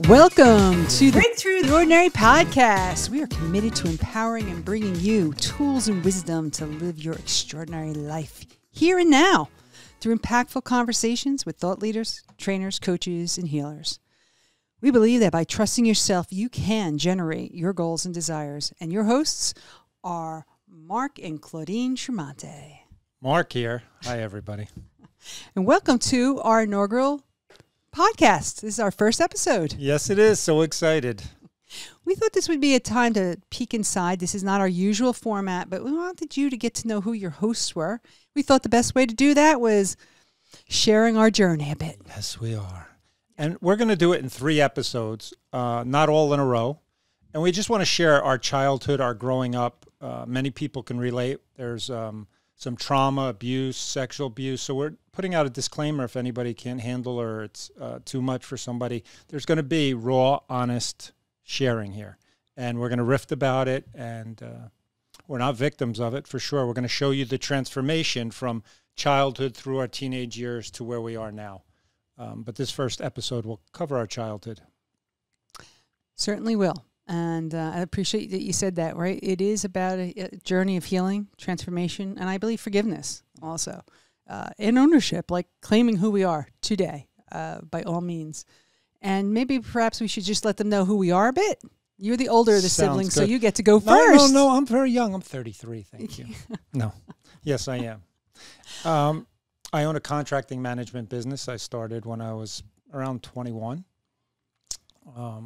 Welcome to the Breakthrough the Ordinary podcast. We are committed to empowering and bringing you tools and wisdom to live your extraordinary life here and now through impactful conversations with thought leaders, trainers, coaches, and healers. We believe that by trusting yourself, you can generate your goals and desires. And your hosts are Marc and Claudine Chiarmonte. Marc here. Hi, everybody. And welcome to our inaugural podcast. This is our first episode. Yes, it is. So excited. We thought this would be a time to peek inside. This is not our usual format, but we wanted you to get to know who your hosts were. We thought the best way to do that was sharing our journey a bit. Yes, we are. And we're going to do it in 3 episodes, not all in a row. And we just want to share our childhood, our growing up. Many people can relate. There's some trauma, abuse, sexual abuse. So we're putting out a disclaimer if anybody can't handle or it's too much for somebody. There's going to be raw, honest sharing here. And we're going to riff about it. And we're not victims of it, for sure. We're going to show you the transformation from childhood through our teenage years to where we are now. But this first episode will cover our childhood. Certainly will. And I appreciate that you said that, right? It is about a journey of healing, transformation, and I believe forgiveness also. And ownership, like claiming who we are today, by all means. And maybe perhaps we should just let them know who we are a bit. You're the older of the siblings, so you get to go first. No, I'm very young. I'm 33, thank you. No. Yes, I am. I own a contracting management business. I started when I was around 21.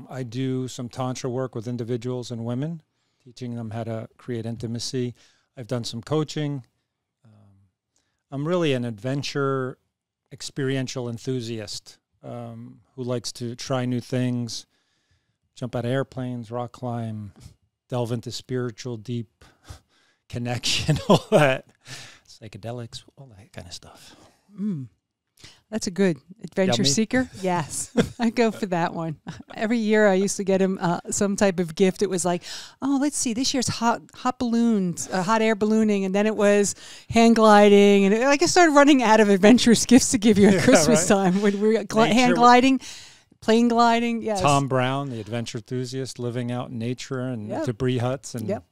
I do some tantra work with individuals and women, teaching them how to create intimacy. I've done some coaching. I'm really an adventure, experiential enthusiast who likes to try new things, jump out of airplanes, rock climb, delve into spiritual, deep connection, all that, psychedelics, all that kind of stuff. That's a good adventure seeker. Yes, I go for that one. Every year I used to get him some type of gift. It was like, oh, let's see, this year's hot balloons, hot air ballooning, and then it was hang gliding, and I started running out of adventurous gifts to give you at Christmas time when we were hang gliding, plane gliding. Yes. Tom Brown, the adventure enthusiast, living out in nature and debris huts and. Yep.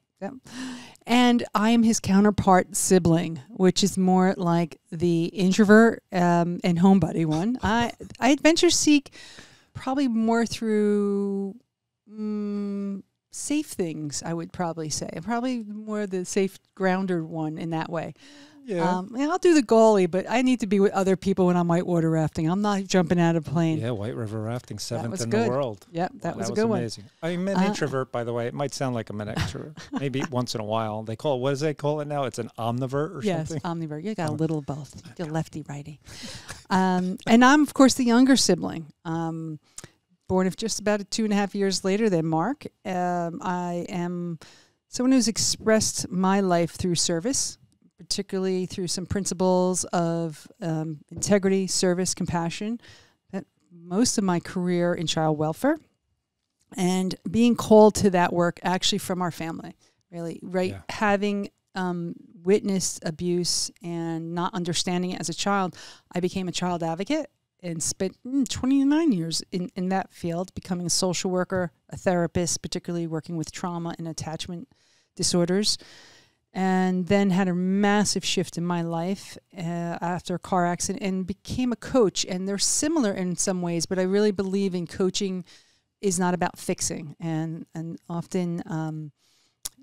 And I am his counterpart sibling, which is more like the introvert and homebody one. I adventure seek probably more through safe things, I would probably say. Probably more the safe, grounded one in that way. Yeah. I'll do the goalie, but I need to be with other people when I'm whitewater rafting. I'm not jumping out of a plane. Yeah, white river rafting, 7th in the world. Yep, that was a good amazing. One. I'm an introvert, by the way. It might sound like I'm an extrovert. Maybe once in a while. They call it, what do they call it now? It's an omnivert or something? Yes, omnivert. You got a little of both. You're lefty, righty. And I'm, of course, the younger sibling. Born of just about 2.5 years later than Marc. I am someone who's expressed my life through service, particularly through some principles of integrity, service, compassion, that most of my career in child welfare, and being called to that work actually from our family, really, right? Yeah. Having witnessed abuse and not understanding it as a child, I became a child advocate and spent 29 years in that field, becoming a social worker, a therapist, particularly working with trauma and attachment disorders. And then had a massive shift in my life after a car accident and became a coach. And they're similar in some ways, but I really believe in coaching is not about fixing. And often,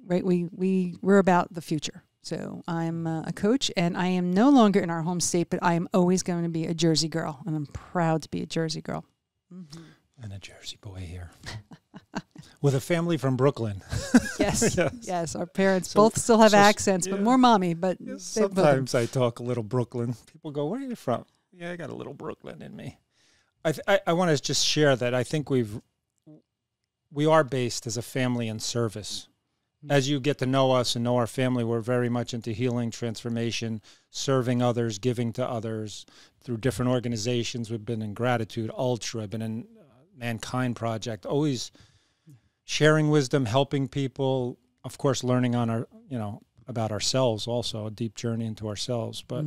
right, we're about the future. So I'm a coach, and I am no longer in our home state, but I am always going to be a Jersey girl, and I'm proud to be a Jersey girl. Mm-hmm. And a Jersey boy here. With a family from Brooklyn. Yes. Our parents both still have accents, but more mommy. But sometimes I talk a little Brooklyn. People go, "Where are you from?" Yeah, I got a little Brooklyn in me. I want to just share that I think we are based as a family in service. As you get to know us and know our family, we're very much into healing, transformation, serving others, giving to others through different organizations. We've been in Gratitude, Ultra, I've been in Mankind Project, always sharing wisdom, helping people, of course, learning on our, about ourselves also, a deep journey into ourselves, but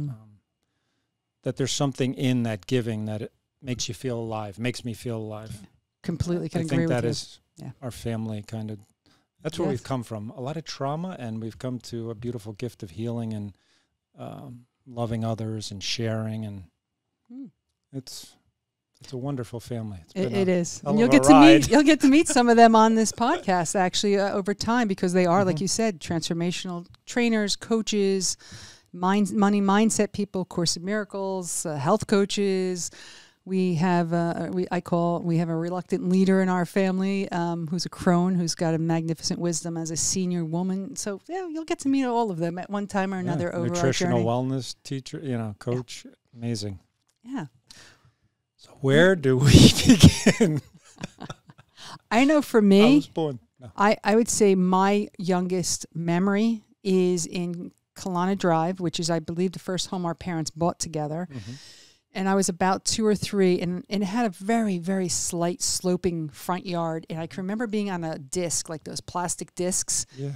that there's something in that giving that it makes you feel alive, makes me feel alive. completely can I agree think with that you. is our family kind of. That's where we've come from. A lot of trauma, and we've come to a beautiful gift of healing and loving others and sharing, and it's a wonderful family. It is. And you'll get to meet some of them on this podcast actually over time, because they are, like you said, transformational trainers, coaches, money mindset people, Course in Miracles, health coaches. We have we have a reluctant leader in our family who's a crone, who's got a magnificent wisdom as a senior woman. So you'll get to meet all of them at one time or another over nutritional our journey. wellness teacher, coach, amazing. Yeah. So where do we begin? I know for me, I was born. No. I would say my youngest memory is in Kalana Drive, which is, I believe, the first home our parents bought together. Mm-hmm. And I was about 2 or 3, and it had a very, very slight sloping front yard. And I can remember being on a disc, like those plastic discs. Yeah.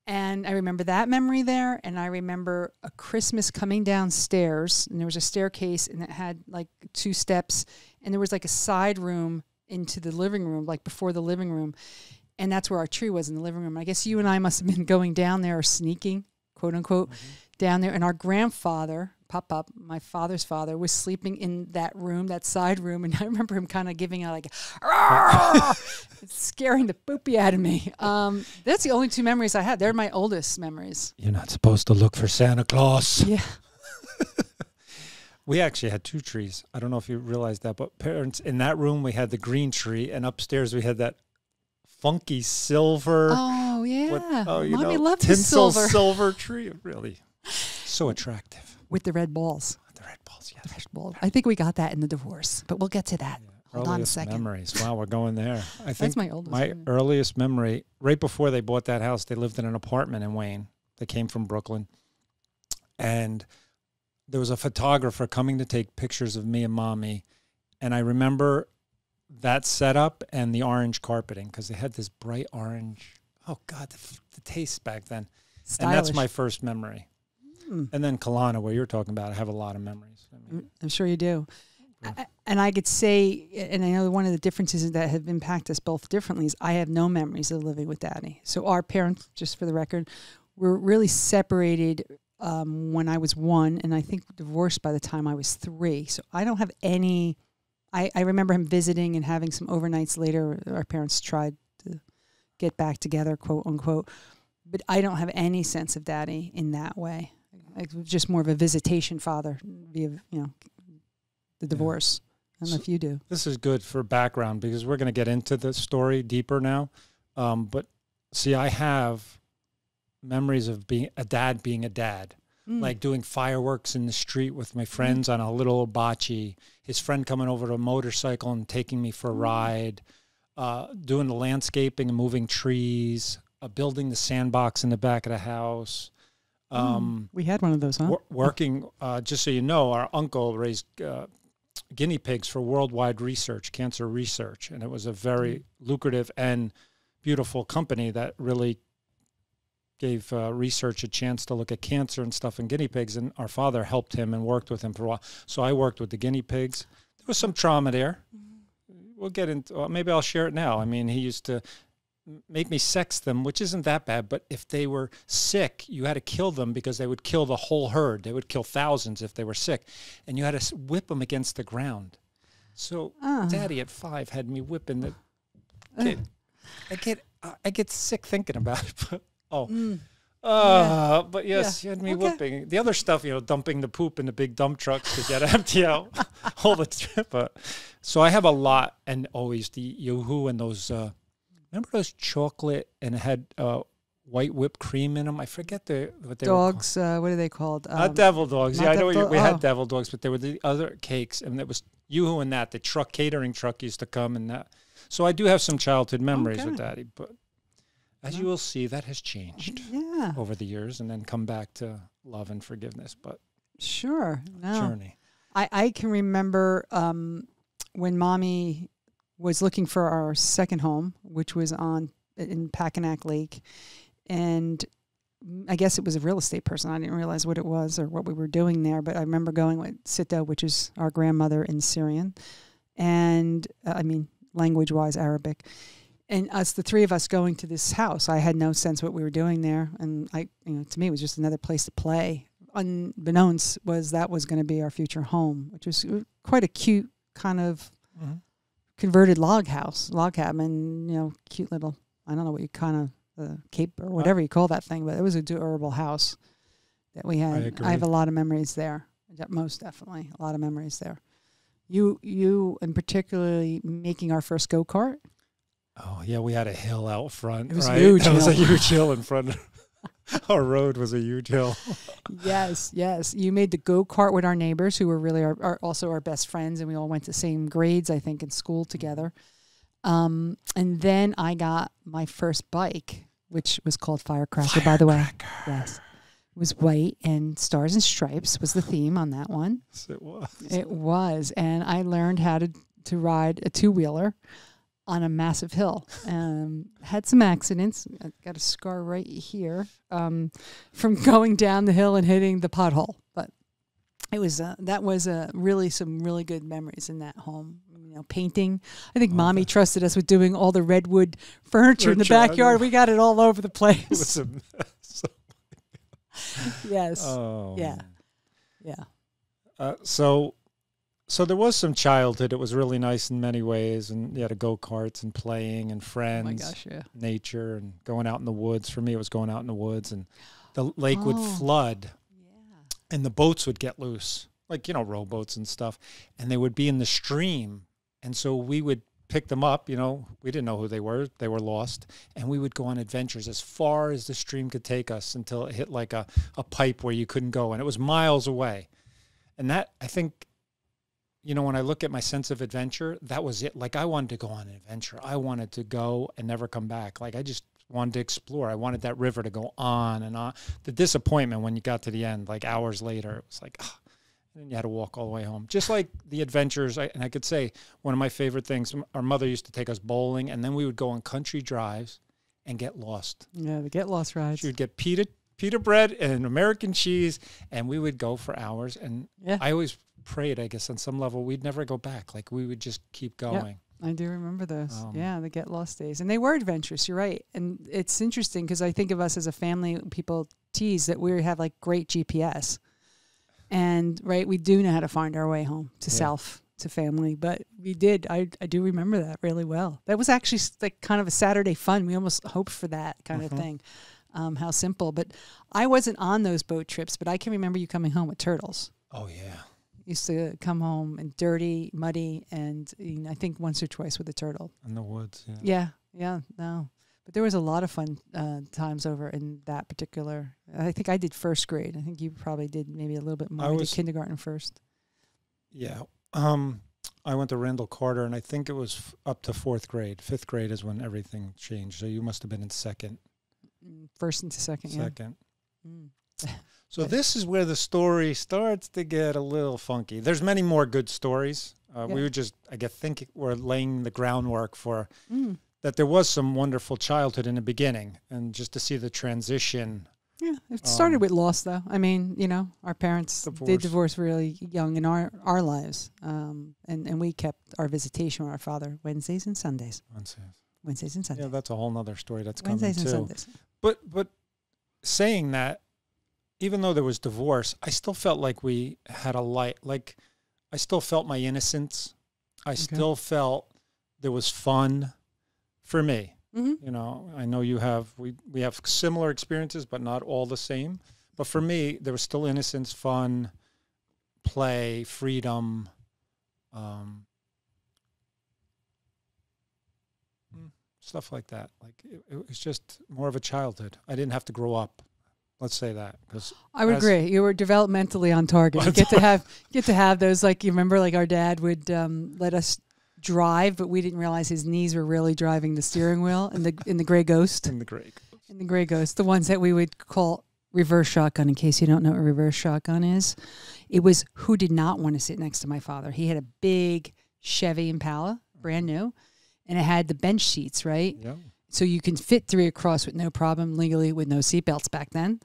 And I remember that memory there. And I remember a Christmas coming downstairs, and there was a staircase, and it had like 2 steps. And there was like a side room into the living room, like before the living room. And that's where our tree was, in the living room. I guess you and I must have been going down there, or sneaking, quote unquote, down there. And our grandfather, Pop, my father's father, was sleeping in that room, that side room, and I remember him kind of giving out like, scaring the poopy out of me. That's the only 2 memories I had. They're my oldest memories. You're not supposed to look for Santa Claus. Yeah. We actually had 2 trees. I don't know if you realized that, but parents, in that room we had the green tree, and upstairs we had that funky silver. Oh yeah, Mommy loved the tinsel silver tree. Really, so attractive. With the red balls. The red balls, yes. The red balls. I think we got that in the divorce, but we'll get to that. Hold on a second. Memories. Wow, we're going there. I think that's my oldest. My earliest memory, right before they bought that house, they lived in an apartment in Wayne. They came from Brooklyn, and there was a photographer coming to take pictures of me and Mommy, and I remember that setup and the orange carpeting, because they had this bright orange. Oh God, the taste back then. Stylish. And that's my first memory. And then Kalana, where you're talking about, I have a lot of memories. I'm sure you do. And I could say, and I know one of the differences that have impacted us both differently is I have no memories of living with Daddy. So our parents, just for the record, were really separated when I was 1, and I think divorced by the time I was 3. So I don't have any. I remember him visiting and having some overnights later. Our parents tried to get back together, quote unquote. But I don't have any sense of Daddy in that way. Just more of a visitation father via, the divorce. I don't know if you do. This is good for background, because we're going to get into the story deeper now. But see, I have memories of being a dad, like doing fireworks in the street with my friends on a little bocce, his friend coming over to a motorcycle and taking me for a ride, doing the landscaping and moving trees, building the sandbox in the back of the house. We had one of those, huh? Working, just so you know, our uncle raised guinea pigs for worldwide research, cancer research, and it was a very lucrative and beautiful company that really gave research a chance to look at cancer and stuff in guinea pigs, and our father helped him and worked with him for a while. So I worked with the guinea pigs. There was some trauma there. We'll get into, maybe I'll share it now. I mean, he used to make me sex them, which isn't that bad, but if they were sick, you had to kill them, because they would kill the whole herd. They would kill thousands if they were sick, and you had to whip them against the ground. So Daddy at 5 had me whipping the kid. I get sick thinking about it, but but yes, you had me whipping. The other stuff, dumping the poop in the big dump trucks because you had to empty out all the trip. So I have a lot, and always the Yoo-hoo and those. Remember those chocolate, and it had white whipped cream in them? I forget what they were dogs. What are they called? Not devil dogs. Yeah, I know we had devil dogs, but there were the other cakes, and it was Yoo-hoo and that. The catering truck used to come and that. So I do have some childhood memories with Daddy, but as you will see, that has changed over the years, and then come back to love and forgiveness. But journey. I can remember when Mommy was looking for our second home, which was in Packanack Lake, and I guess it was a real estate person. I didn't realize what it was or what we were doing there, but I remember going with Sita, which is our grandmother in Syrian, and language-wise, Arabic. And the three of us going to this house, I had no sense what we were doing there. And to me, it was just another place to play. Unbeknownst that was going to be our future home, which was quite a cute kind of converted log cabin, cute little, I don't know what you kind of, cape or whatever you call that thing, but it was a durable house that we had. I have a lot of memories there. Most definitely. A lot of memories there. You and particularly making our first go-kart. Oh, yeah, we had a hill out front. It was huge. It was a huge hill in front. Our road was a huge hill. Yes. You made the go-kart with our neighbors who were really also our best friends, and we all went to the same grades, I think, in school together. And then I got my first bike, which was called Firecracker, by the way. Yes. It was white, and Stars and Stripes was the theme on that one. Yes, it was. It was, and I learned how to ride a two-wheeler on a massive hill. Had some accidents. I got a scar right here from going down the hill and hitting the pothole. But it was that was really some really good memories in that home. Painting. I think Mommy trusted us with doing all the redwood furniture in the backyard. We got it all over the place. It was a mess. Yes. Oh. Yeah. Yeah. So there was some childhood. It was really nice in many ways, and you had to go-karts and playing and friends, Oh my gosh, yeah. nature, and going out in the woods. For me, it was going out in the woods, and the lake would flood, and the boats would get loose, like, rowboats and stuff, and they would be in the stream, and so we would pick them up. We didn't know who they were. They were lost, and we would go on adventures as far as the stream could take us until it hit like a pipe where you couldn't go, and it was miles away. And that, I think, when I look at my sense of adventure, that was it. Like, I wanted to go on an adventure. I wanted to go and never come back. Like, I just wanted to explore. I wanted that river to go on and on. The disappointment when you got to the end, like hours later, it was like, and then you had to walk all the way home. Just like the adventures. And I could say one of my favorite things, our mother used to take us bowling, and then we would go on country drives and get lost. Yeah, the get lost rides. She would get pita bread and American cheese, and we would go for hours. And I always prayed, I guess, on some level, we'd never go back. Like, we would just keep going. I do remember those. The get lost days. And they were adventurous, you're right. And it's interesting because I think of us as a family, people tease that we have like great GPS. And we do know how to find our way home to self, to family. But we did. I do remember that really well. That was actually like kind of a Saturday fun. We almost hoped for that kind of thing. How simple. But I wasn't on those boat trips, but I can remember you coming home with turtles. Oh, yeah. Used to come home and dirty, muddy, and I think once or twice with a turtle. In the woods, no. But there was a lot of fun times over in that particular. I think I did first grade. I think you probably did maybe a little bit more. I did kindergarten first. Yeah. I went to Randall Carter, and I think it was up to fourth grade. Fifth grade is when everything changed. So you must have been in second. First into second, Second. So this is where the story starts to get a little funky. There's many more good stories. We were just, I think we're laying the groundwork for that there was some wonderful childhood in the beginning, and just to see the transition. Yeah, it started with loss, though. I mean, our parents did divorce really young in our lives, and we kept our visitation with our father Wednesdays and Sundays. Wednesdays and Sundays. Yeah, that's a whole nother story that's Wednesdays coming too. And Sundays. But saying that, even though there was divorce, I still felt like we had a light. Like, I still felt my innocence. I still felt there was fun for me. I know you have, we have similar experiences, but not all the same. But for me, there was still innocence, fun, play, freedom, stuff like that. Like, it was just more of a childhood. I didn't have to grow up. Let's say that, because I would agree. You were developmentally on target. You get to have those. Like, you remember, like our dad would let us drive, but we didn't realize his knees were really driving the steering wheel in the Gray Ghost. In the Gray Ghost, the ones that we would call reverse shotgun. In case you don't know what reverse shotgun is, it was who did not want to sit next to my father. He had a big Chevy Impala, brand new, and it had the bench seats, right? Yeah. So you can fit three across with no problem, legally, with no seatbelts back then.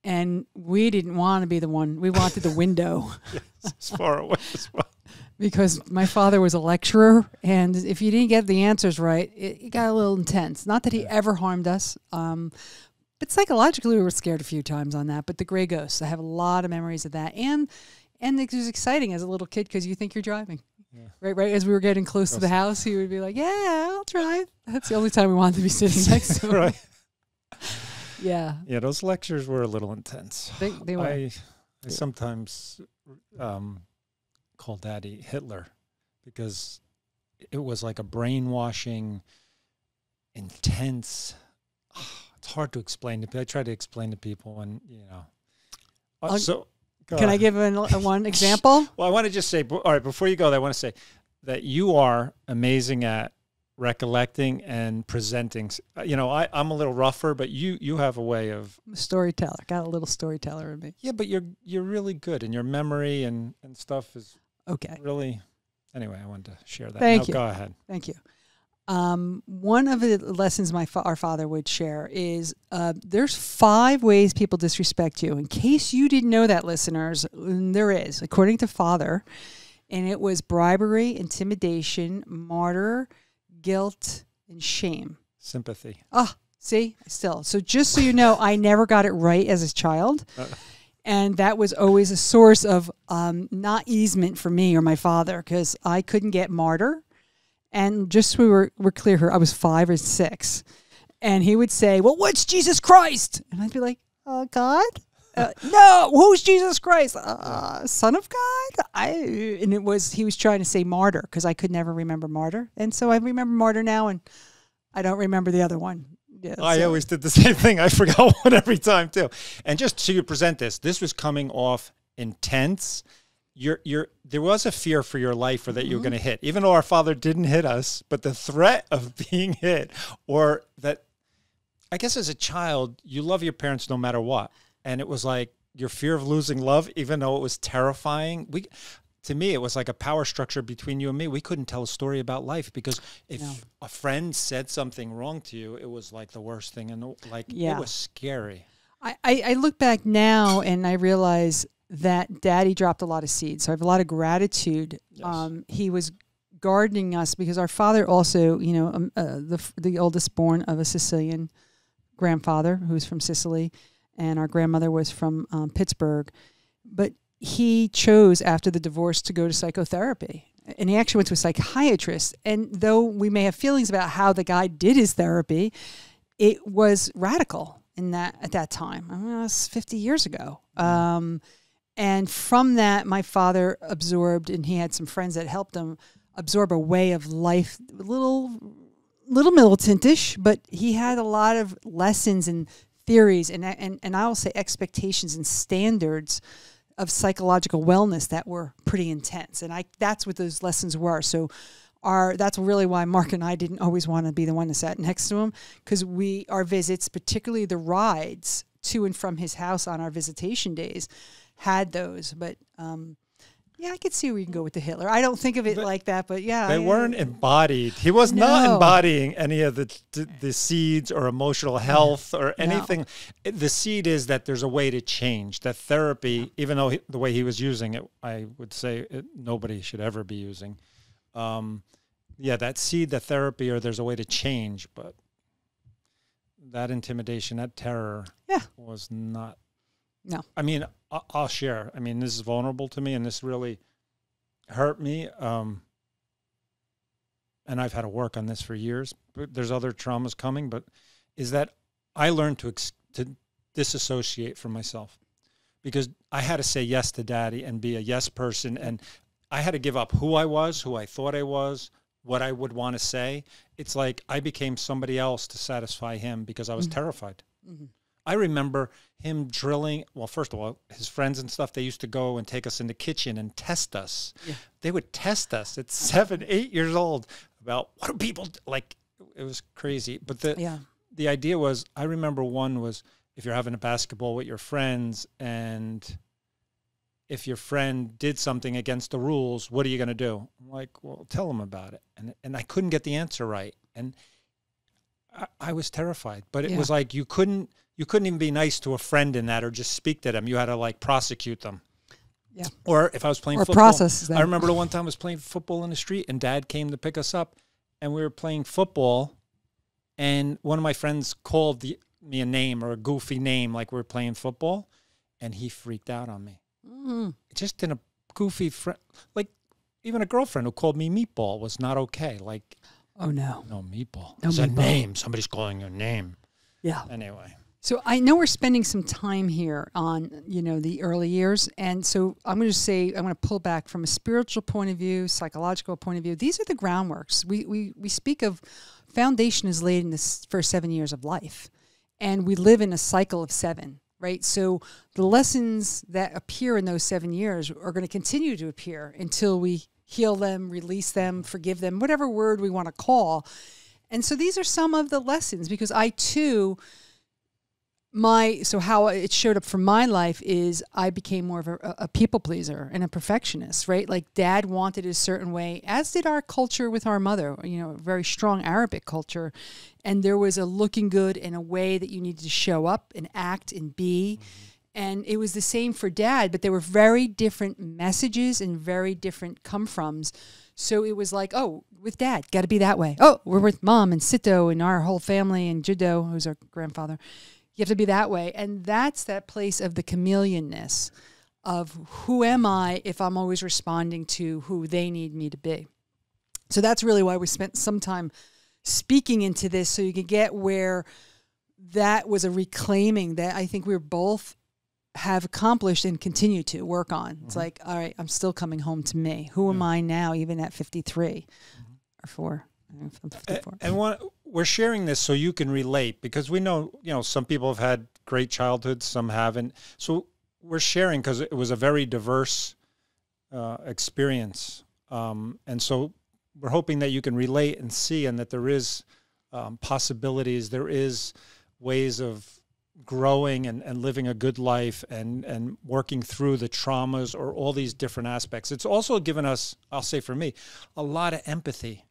And we didn't want to be the one. We wanted the window. Yes, as far away as well. because my father was a lecturer, and if you didn't get the answers right, it got a little intense. Not that he ever harmed us, but psychologically we were scared a few times on that. But the gray ghosts, I have a lot of memories of that, and it was exciting as a little kid because you think you're driving. Yeah. Right. As we were getting close to the house, he would be like, "Yeah, I'll drive." That's the only time we wanted to be sitting next to him. Right. Yeah. Yeah, those lectures were a little intense. They were. I sometimes call Daddy Hitler because it was like a brainwashing, intense. It's hard to explain to people. I try to explain to people, and Can I give one example? Well, I want to just say, all right, before you go, I want to say that you are amazing at recollecting and presenting. I'm a little rougher, but you have a way of... I'm a storyteller. Got a little storyteller in me. Yeah, but you're really good, and your memory and stuff is really... Anyway, I wanted to share that. Thank you. Go ahead. Thank you. One of the lessons our father would share is there's 5 ways people disrespect you. In case you didn't know that, listeners, there is, according to Father, and it was bribery, intimidation, martyr, guilt, and shame. Sympathy. See? Still. So just so you know, I never got it right as a child. And that was always a source of not easement for me or my father, because I couldn't get martyr. And just so we're clear here, I was 5 or 6. And he would say, "Well, what's Jesus Christ?" And I'd be like, "God? No, who's Jesus Christ? Son of God?" And he was trying to say martyr, because I could never remember martyr. And so I remember martyr now, and I don't remember the other one. Yeah, I always did the same thing. I forgot one every time too. And just so you present this was coming off intense. There was a fear for your life, or that you were going to hit, even though our father didn't hit us, but the threat of being hit, or that, I guess as a child, you love your parents no matter what. And it was like your fear of losing love, even though it was terrifying. To me, it was like a power structure between you and me. We couldn't tell a story about life, because if a friend said something wrong to you, it was like the worst thing. And it was scary. I look back now and I realize that Daddy dropped a lot of seeds. So I have a lot of gratitude. Yes. He was gardening us, because our father also, the oldest born of a Sicilian grandfather who was from Sicily, and our grandmother was from Pittsburgh. But he chose after the divorce to go to psychotherapy. And he actually went to a psychiatrist. And though we may have feelings about how the guy did his therapy, it was radical at that time. I mean, it was 50 years ago. And from that, my father absorbed, and he had some friends that helped him absorb a way of life, a little militantish, but he had a lot of lessons and theories, and I will say expectations and standards of psychological wellness that were pretty intense. And that's what those lessons were. So that's really why Mark and I didn't always want to be the one that sat next to him, because our visits, particularly the rides to and from his house on our visitation days, had those. But I could see where you can go with the Hitler. I don't think of it like that, but yeah. They weren't embodied. He was not embodying any of the seeds or emotional health or anything. No. The seed is that there's a way to change. That therapy, even though the way he was using it, I would say nobody should ever be using. That seed, the therapy, or there's a way to change, but that intimidation, that terror was not. No. I mean, I'll share. I mean, this is vulnerable to me, and this really hurt me. And I've had to work on this for years. But there's other traumas coming, but is that I learned to disassociate from myself, because I had to say yes to Daddy and be a yes person, and I had to give up who I was, who I thought I was, what I would want to say. It's like I became somebody else to satisfy him, because I was terrified. Mm-hmm. I remember him drilling. Well, first of all, his friends and stuff, they used to go and take us in the kitchen and test us. Yeah. They would test us at 7, 8 years old about what do people do? Like, it was crazy. But the idea was, I remember one was, if you're having a basketball with your friends, and if your friend did something against the rules, what are you going to do? I'm like, well, tell them about it. And I couldn't get the answer right. And I was terrified. But it was like you couldn't even be nice to a friend in that, or just speak to them. You had to like prosecute them. Yeah. Or if I was playing football. Processes that. I remember the one time I was playing football in the street and Dad came to pick us up and we were playing football and one of my friends called me a name or a goofy name like we were playing football and he freaked out on me. Just in a goofy friend, like even a girlfriend who called me Meatball was not okay. Like, oh no. No, Meatball. No, It's Meatball. a name. Somebody's calling your name. Yeah. Anyway. So I know we're spending some time here on, the early years. And so I'm going to say, I'm going to pull back from a spiritual point of view, psychological point of view. These are the groundworks. We speak of foundation is laid in the first 7 years of life. And we live in a cycle of 7, right? So the lessons that appear in those 7 years are going to continue to appear until we heal them, release them, forgive them, whatever word we want to call. And so these are some of the lessons because I too... So how it showed up for my life is I became more of a people pleaser and a perfectionist, right? Like Dad wanted a certain way, as did our culture with our mother, a very strong Arabic culture. And there was a looking good and a way that you needed to show up and act and be. And it was the same for Dad, but there were very different messages and very different come-froms. So it was like, oh, with Dad, got to be that way. Oh, we're with Mom and Sito and our whole family and Judo, who's our grandfather. You have to be that way. And that's that place of the chameleonness of who am I if I'm always responding to who they need me to be. So that's really why we spent some time speaking into this so you could get where that was a reclaiming that I think we both have accomplished and continue to work on. It's like, all right, I'm still coming home to me. Who am I now, even at 53 or 4? I'm 54. And we're sharing this so you can relate because we know, some people have had great childhoods, some haven't. So we're sharing because it was a very diverse experience. And so we're hoping that you can relate and see and that there is possibilities, there is ways of growing and living a good life and working through the traumas or all these different aspects. It's also given us, I'll say for me, a lot of empathy.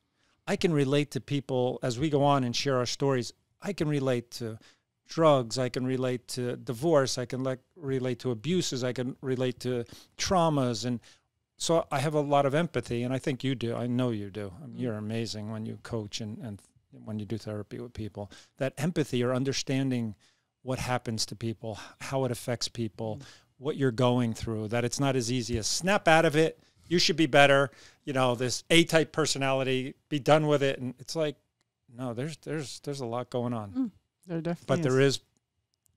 I can relate to people as we go on and share our stories. I can relate to drugs. I can relate to divorce. I can relate to abuses. I can relate to traumas. And so I have a lot of empathy, and I think you do. I know you do. I mean, you're amazing when you coach and when you do therapy with people. That empathy or understanding what happens to people, how it affects people, what you're going through, that it's not as easy as snap out of it. You should be better, this A-type personality, be done with it. And it's like, no, there's a lot going on. There definitely but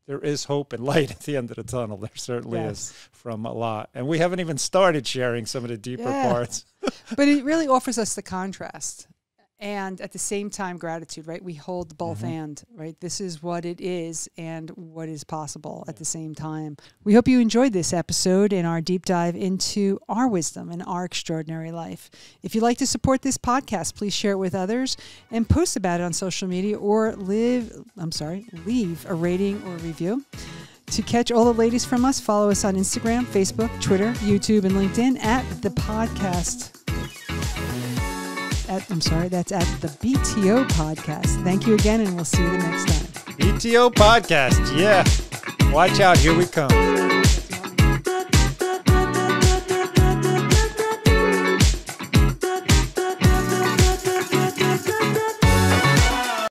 there is hope and light at the end of the tunnel. There certainly is from a lot. And we haven't even started sharing some of the deeper parts. But it really offers us the contrast. And at the same time, gratitude, right? We hold both and, right? This is what it is and what is possible at the same time. We hope you enjoyed this episode and our deep dive into our wisdom and our extraordinary life. If you'd like to support this podcast, please share it with others and post about it on social media or leave a rating or review. To catch all the latest from us, follow us on Instagram, Facebook, Twitter, YouTube, and LinkedIn at The Podcast. That's at the BTO Podcast. Thank you again, and we'll see you the next time. BTO Podcast, yeah. Watch out, here we come.